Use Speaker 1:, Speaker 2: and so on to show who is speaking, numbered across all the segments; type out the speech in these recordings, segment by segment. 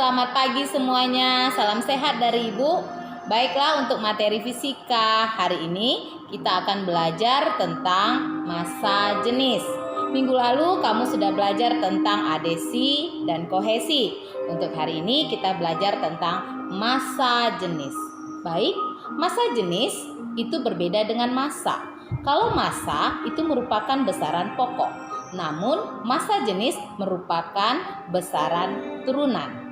Speaker 1: selamat pagi semuanya. Salam sehat dari Ibu. Baiklah, untuk materi fisika hari ini kita akan belajar tentang massa jenis. Minggu lalu kamu sudah belajar tentang adhesi dan kohesi. Untuk hari ini kita belajar tentang massa jenis. Baik, massa jenis itu berbeda dengan massa. Kalau massa itu merupakan besaran pokok. Namun, massa jenis merupakan besaran turunan.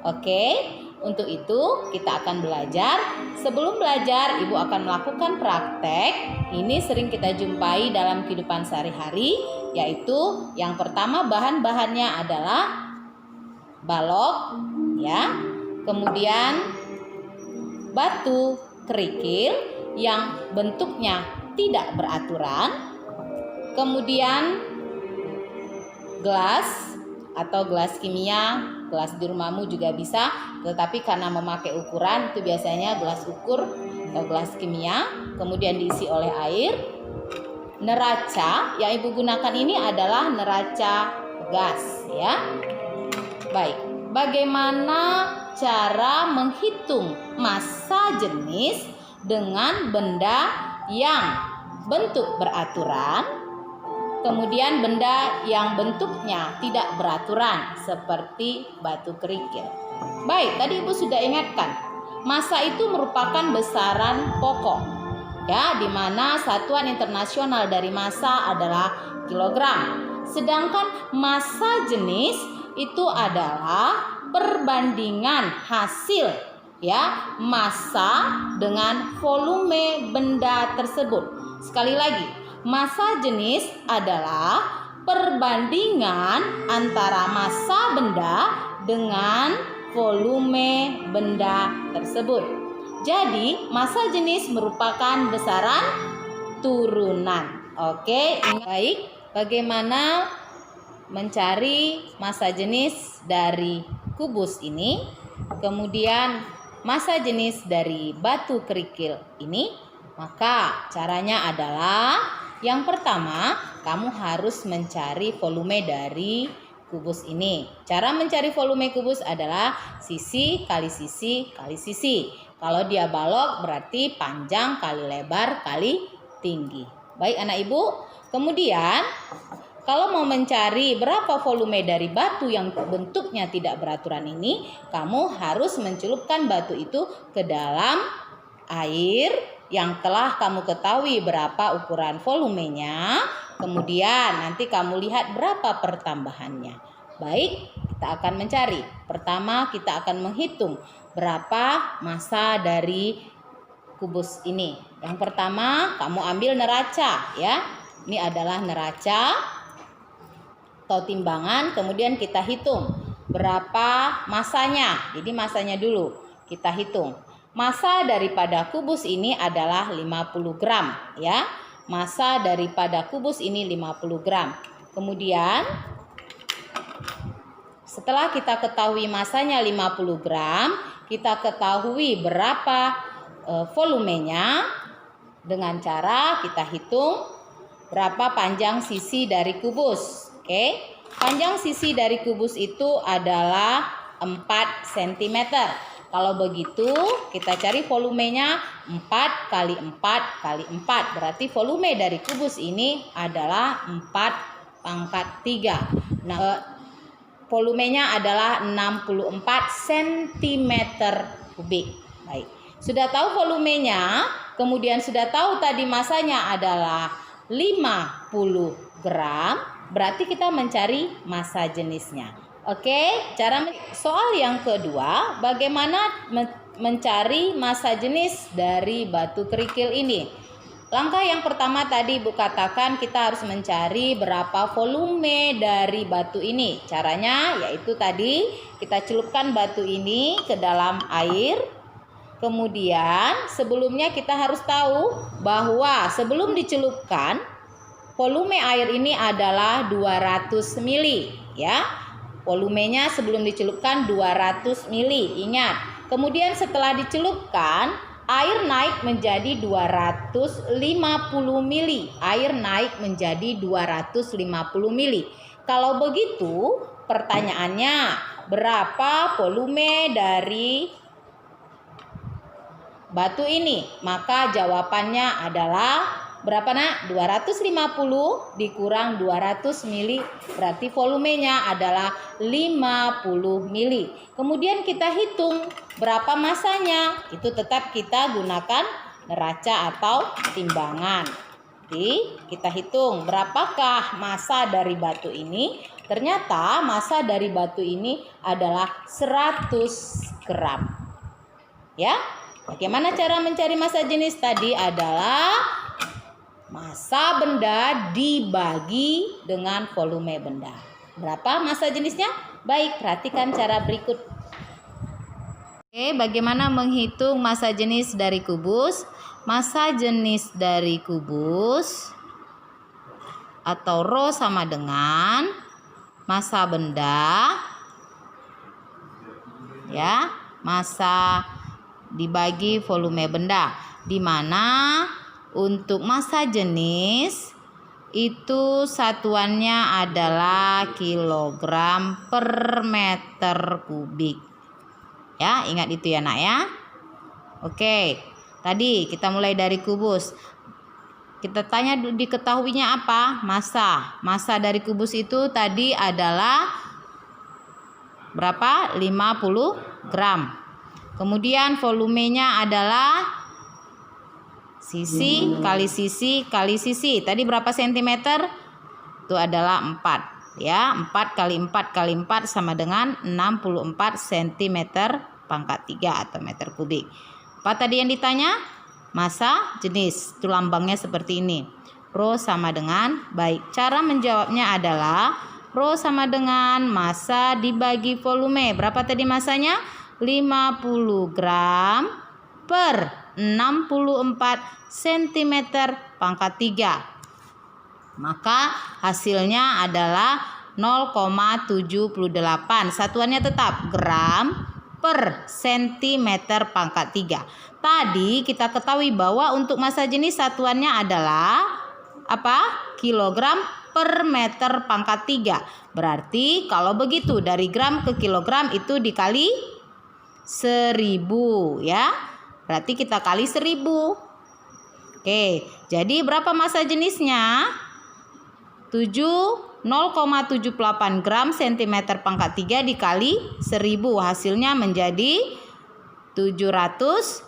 Speaker 1: Oke, untuk itu kita akan belajar. Sebelum belajar, Ibu akan melakukan praktek. Ini sering kita jumpai dalam kehidupan sehari-hari, yaitu yang pertama bahan-bahannya adalah balok, ya. Kemudian batu kerikil yang bentuknya tidak beraturan. Kemudian gelas atau gelas kimia, gelas di rumahmu juga bisa, tetapi karena memakai ukuran itu biasanya gelas ukur atau gelas kimia, kemudian diisi oleh air. Neraca yang Ibu gunakan ini adalah neraca gas, ya. Baik, bagaimana cara menghitung massa jenis dengan benda yang bentuk beraturan, kemudian benda yang bentuknya tidak beraturan seperti batu kerikil. Baik, tadi Ibu sudah ingatkan, massa itu merupakan besaran pokok, ya, di mana satuan internasional dari massa adalah kilogram. Sedangkan massa jenis itu adalah perbandingan hasil, ya, massa dengan volume benda tersebut. Sekali lagi, massa jenis adalah perbandingan antara massa benda dengan volume benda tersebut. Jadi, massa jenis merupakan besaran turunan. Oke, baik. Bagaimana mencari massa jenis dari kubus ini? Kemudian massa jenis dari batu kerikil ini? Maka caranya adalah yang pertama, kamu harus mencari volume dari kubus ini. Cara mencari volume kubus adalah sisi kali sisi kali sisi. Kalau dia balok berarti panjang kali lebar kali tinggi. Baik anak Ibu. Kemudian kalau mau mencari berapa volume dari batu yang bentuknya tidak beraturan ini, kamu harus mencelupkan batu itu ke dalam air yang telah kamu ketahui berapa ukuran volumenya. Kemudian nanti kamu lihat berapa pertambahannya. Baik, kita akan mencari. Pertama kita akan menghitung berapa massa dari kubus ini. Yang pertama kamu ambil neraca, ya. Ini adalah neraca atau timbangan. Kemudian kita hitung berapa massanya. Jadi massanya dulu kita hitung. Massa daripada kubus ini adalah 50 gram, ya. Massa daripada kubus ini 50 gram. Kemudian setelah kita ketahui massanya 50 gram, kita ketahui berapa volumenya dengan cara kita hitung berapa panjang sisi dari kubus. Oke. Panjang sisi dari kubus itu adalah 4 cm. Kalau begitu kita cari volumenya 4 kali 4 kali 4. Berarti volume dari kubus ini adalah 4 pangkat 3. Nah, volumenya adalah 64 cm kubik. Baik. Sudah tahu volumenya, kemudian sudah tahu tadi massanya adalah 50 gram. Berarti kita mencari massa jenisnya. Oke, soal yang kedua, bagaimana mencari massa jenis dari batu kerikil ini? Langkah yang pertama tadi Ibu katakan kita harus mencari berapa volume dari batu ini. Caranya yaitu tadi kita celupkan batu ini ke dalam air. Kemudian sebelumnya kita harus tahu bahwa sebelum dicelupkan volume air ini adalah 200 ml, ya. Volumenya sebelum dicelupkan 200 ml. Ingat. Kemudian setelah dicelupkan, air naik menjadi 250 ml. Air naik menjadi 250 ml. Kalau begitu, pertanyaannya, berapa volume dari batu ini? Maka jawabannya adalah berapa nak? 250 dikurang 200 mili, berarti volumenya adalah 50 mili. Kemudian kita hitung berapa masanya, itu tetap kita gunakan neraca atau timbangan. Jadi kita hitung berapakah massa dari batu ini. Ternyata massa dari batu ini adalah 100 gram. Ya, bagaimana cara mencari massa jenis tadi? Adalah massa benda dibagi dengan volume benda. Berapa massa jenisnya? Baik, perhatikan cara berikut. Oke, bagaimana menghitung massa jenis dari kubus? Massa jenis dari kubus atau rho sama dengan massa benda, ya, massa dibagi volume benda, di mana untuk massa jenis itu satuannya adalah kilogram per meter kubik. Ya, ingat itu ya nak ya. Oke, tadi kita mulai dari kubus. Kita tanya diketahuinya apa? Massa. Massa dari kubus itu tadi adalah berapa? 50 gram. Kemudian volumenya adalah sisi kali sisi kali sisi. Tadi berapa sentimeter? Itu adalah 4. Ya, 4 kali 4 kali 4 sama dengan 64 cm pangkat 3 atau meter kubik. Apa tadi yang ditanya? Massa jenis. Itu lambangnya seperti ini. Rho sama dengan, baik, cara menjawabnya adalah rho sama dengan massa dibagi volume. Berapa tadi massanya? 50 gram per 64 cm pangkat 3. Maka hasilnya adalah 0,78. Satuannya tetap gram per centimeter pangkat 3. Tadi kita ketahui bahwa untuk massa jenis satuannya adalah apa? Kilogram per meter pangkat 3. Berarti kalau begitu dari gram ke kilogram itu dikali 1000 ya. Berarti kita kali 1000. Oke, jadi berapa massa jenisnya? 0,78 gram centimeter pangkat 3 dikali 1000, hasilnya menjadi 780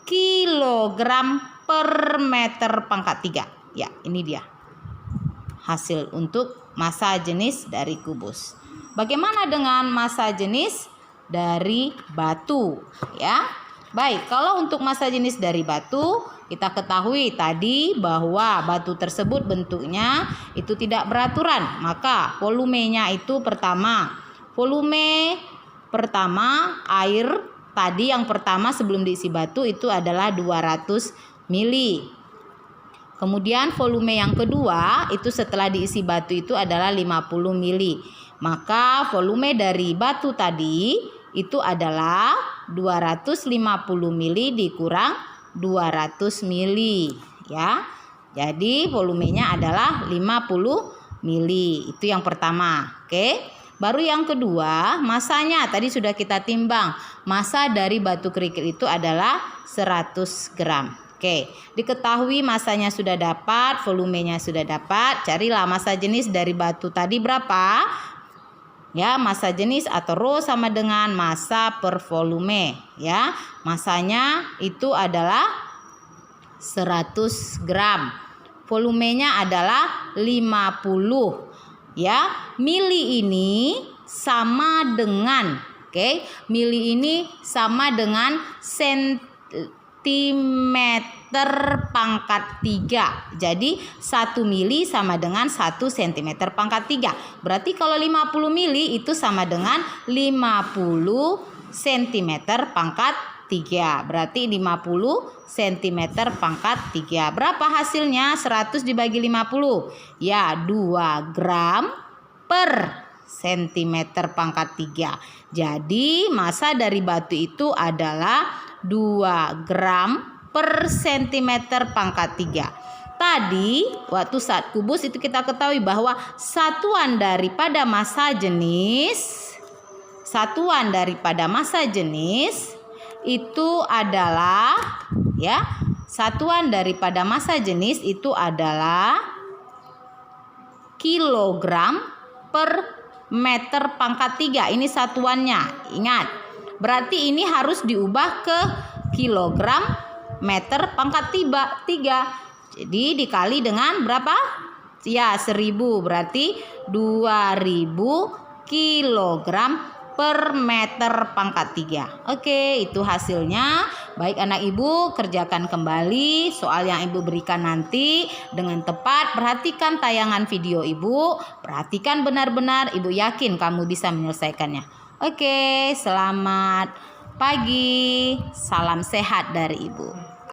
Speaker 1: kilogram per meter pangkat 3. Ya, ini dia hasil untuk massa jenis dari kubus. Bagaimana dengan massa jenis dari batu? Ya, baik, kalau untuk massa jenis dari batu, kita ketahui tadi bahwa batu tersebut bentuknya itu tidak beraturan. Maka volumenya itu volume pertama air tadi yang pertama sebelum diisi batu itu adalah 200 mili. Kemudian volume yang kedua itu setelah diisi batu itu adalah 50 mili. Maka volume dari batu tadi itu adalah 250 mili dikurang 200 mili ya. Jadi volumenya adalah 50 mili. Itu yang pertama. Oke. Baru yang kedua, massanya tadi sudah kita timbang. Massa dari batu kerikil itu adalah 100 gram. Oke, diketahui massanya sudah dapat, volumenya sudah dapat. Carilah massa jenis dari batu tadi berapa? Ya, massa jenis atau rho sama dengan massa per volume ya. Massanya itu adalah 100 gram. Volumenya adalah 50 ya. Mili ini sama dengan mili ini sama dengan sentimeter pangkat 3. Jadi 1 mili sama dengan 1 cm pangkat 3. Berarti kalau 50 mili itu sama dengan 50 cm pangkat 3. Berarti 50 cm pangkat 3. Berapa hasilnya? 100 dibagi 50. Ya, 2 gram per cm pangkat 3. Jadi massa dari batu itu adalah 2 gram per centimeter pangkat 3. Tadi waktu saat kubus itu kita ketahui bahwa satuan daripada massa jenis itu adalah kilogram per meter pangkat 3. Ini satuannya. Ingat. Berarti ini harus diubah ke kilogram meter pangkat 3. Jadi dikali dengan berapa? Ya, 1000. Berarti 2000 kilogram per meter pangkat 3. Oke, itu hasilnya. Baik anak ibu, kerjakan kembali soal yang ibu berikan nanti dengan tepat. Perhatikan tayangan video ibu. Perhatikan benar-benar. Ibu yakin kamu bisa menyelesaikannya. Oke, selamat pagi. Salam sehat dari ibu.